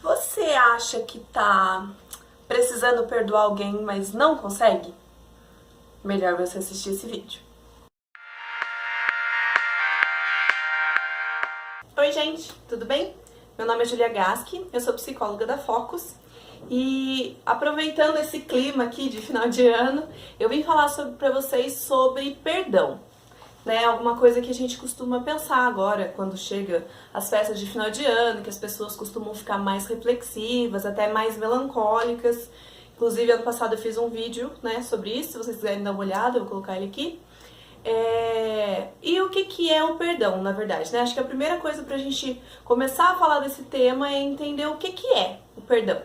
Você acha que tá precisando perdoar alguém, mas não consegue? Melhor você assistir esse vídeo. Oi gente, tudo bem? Meu nome é Julia Gasque, eu sou psicóloga da Focus e aproveitando esse clima aqui de final de ano, eu vim falar para vocês sobre perdão. Alguma coisa que a gente costuma pensar agora, quando chega as festas de final de ano, que as pessoas costumam ficar mais reflexivas, até mais melancólicas. Inclusive, ano passado eu fiz um vídeo, sobre isso, se vocês quiserem dar uma olhada, eu vou colocar ele aqui. E o que é o perdão, na verdade, Acho que a primeira coisa pra gente começar a falar desse tema é entender o que é o perdão.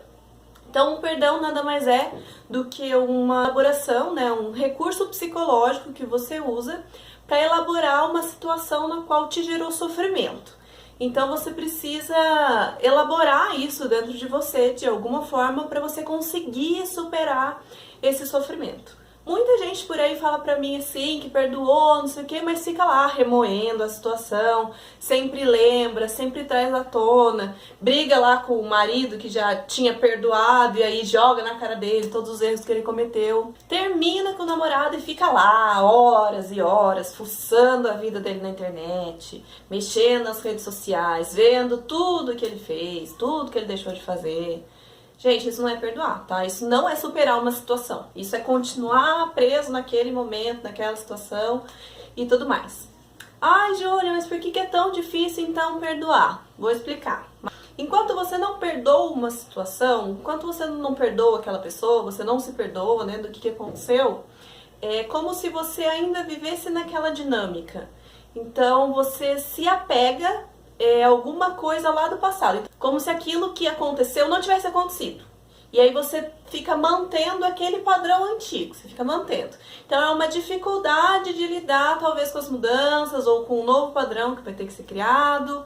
Então, o perdão nada mais é do que uma elaboração, um recurso psicológico que você usa para elaborar uma situação na qual te gerou sofrimento. Então, você precisa elaborar isso dentro de você de alguma forma para você conseguir superar esse sofrimento. Muita gente por aí fala pra mim assim, que perdoou, não sei o que, mas fica lá remoendo a situação, sempre lembra, sempre traz à tona, briga lá com o marido que já tinha perdoado e aí joga na cara dele todos os erros que ele cometeu. Termina com o namorado e fica lá horas e horas, fuçando a vida dele na internet, mexendo nas redes sociais, vendo tudo que ele fez, tudo que ele deixou de fazer. Gente, isso não é perdoar, tá? Isso não é superar uma situação. Isso é continuar preso naquele momento, naquela situação e tudo mais. Ai, Júlia, mas por que é tão difícil então perdoar? Vou explicar. Enquanto você não perdoa uma situação, enquanto você não perdoa aquela pessoa, você não se perdoa, do que aconteceu, é como se você ainda vivesse naquela dinâmica. Então, você se apega alguma coisa lá do passado, como se aquilo que aconteceu não tivesse acontecido. E aí você fica mantendo aquele padrão antigo, você fica mantendo. Então é uma dificuldade de lidar talvez com as mudanças ou com um novo padrão que vai ter que ser criado,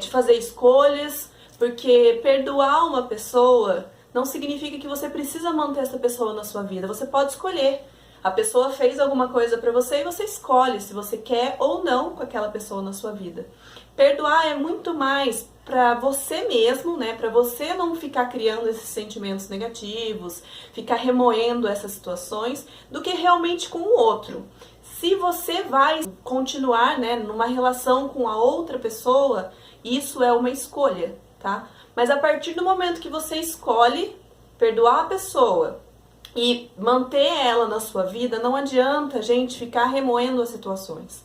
de fazer escolhas, porque perdoar uma pessoa não significa que você precisa manter essa pessoa na sua vida, você pode escolher. A pessoa fez alguma coisa pra você e você escolhe se você quer ou não com aquela pessoa na sua vida. Perdoar é muito mais pra você mesmo, pra você não ficar criando esses sentimentos negativos, ficar remoendo essas situações, do que realmente com o outro. Se você vai continuar, numa relação com a outra pessoa, isso é uma escolha, tá? Mas a partir do momento que você escolhe perdoar a pessoa e manter ela na sua vida, não adianta, gente, ficar remoendo as situações,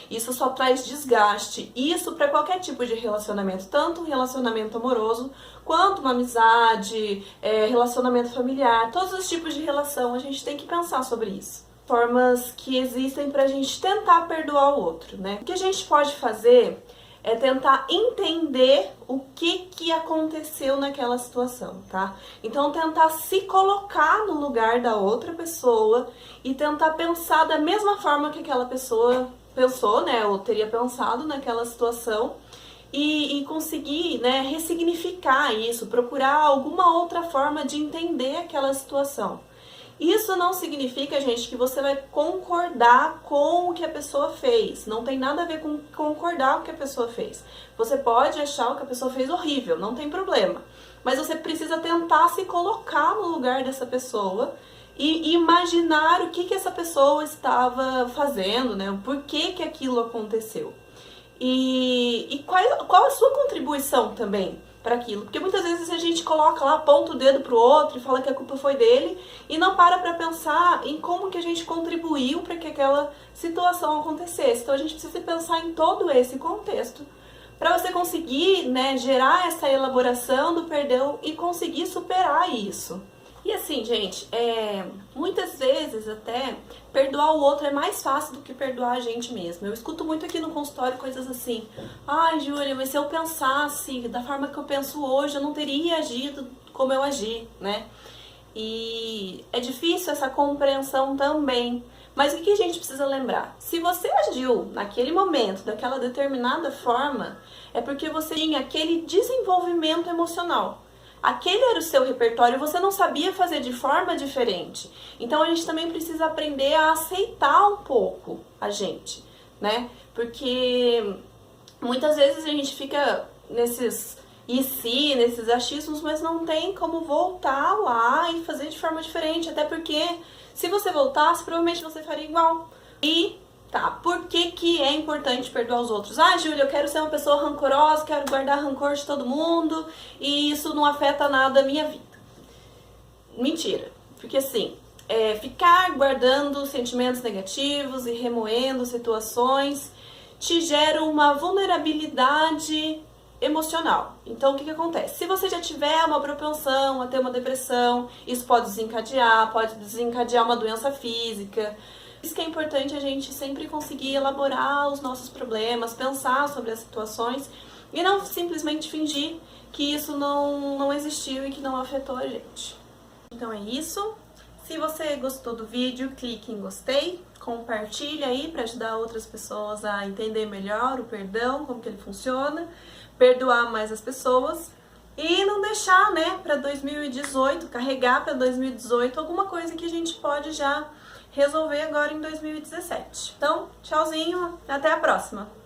Isso só traz desgaste, isso para qualquer tipo de relacionamento, tanto um relacionamento amoroso, quanto uma amizade, relacionamento familiar, todos os tipos de relação, a gente tem que pensar sobre isso. Formas que existem pra gente tentar perdoar o outro, O que a gente pode fazer é tentar entender o que aconteceu naquela situação, tá? Então, tentar se colocar no lugar da outra pessoa e tentar pensar da mesma forma que aquela pessoa pensou, ou teria pensado naquela situação e conseguir, ressignificar isso, procurar alguma outra forma de entender aquela situação. Isso não significa, gente, que você vai concordar com o que a pessoa fez. Não tem nada a ver com concordar com o que a pessoa fez. Você pode achar o que a pessoa fez horrível, não tem problema. Mas você precisa tentar se colocar no lugar dessa pessoa e imaginar o que essa pessoa estava fazendo, o porquê que aquilo aconteceu. E qual a sua contribuição também para aquilo? Porque muitas vezes a gente coloca lá, aponta o dedo pro outro e fala que a culpa foi dele e não para pensar em como que a gente contribuiu para que aquela situação acontecesse. Então a gente precisa pensar em todo esse contexto para você conseguir, gerar essa elaboração do perdão e conseguir superar isso. E assim, gente, muitas vezes até perdoar o outro é mais fácil do que perdoar a gente mesmo. Eu escuto muito aqui no consultório coisas assim: ai, Júlia, mas se eu pensasse da forma que eu penso hoje, eu não teria agido como eu agi, E é difícil essa compreensão também. Mas o que a gente precisa lembrar? Se você agiu naquele momento, daquela determinada forma, é porque você tinha aquele desenvolvimento emocional. Aquele era o seu repertório e você não sabia fazer de forma diferente. Então a gente também precisa aprender a aceitar um pouco a gente, Porque muitas vezes a gente fica e se nesses achismos, mas não tem como voltar lá e fazer de forma diferente, até porque se você voltasse, provavelmente você faria igual. E tá, por que que é importante perdoar os outros? Ah, Júlia, eu quero ser uma pessoa rancorosa, quero guardar rancor de todo mundo e isso não afeta nada a minha vida. Mentira, porque assim, ficar guardando sentimentos negativos e remoendo situações te gera uma vulnerabilidade emocional. Então, o que acontece? Se você já tiver uma propensão a ter uma depressão, isso pode desencadear uma doença física. Por isso que é importante a gente sempre conseguir elaborar os nossos problemas, pensar sobre as situações e não simplesmente fingir que isso não existiu e que não afetou a gente. Então é isso. Se você gostou do vídeo, clique em gostei, compartilha aí para ajudar outras pessoas a entender melhor o perdão, como que ele funciona, perdoar mais as pessoas e não deixar, né, para 2018, carregar para 2018 alguma coisa que a gente pode já resolver agora em 2017. Então, tchauzinho, até a próxima!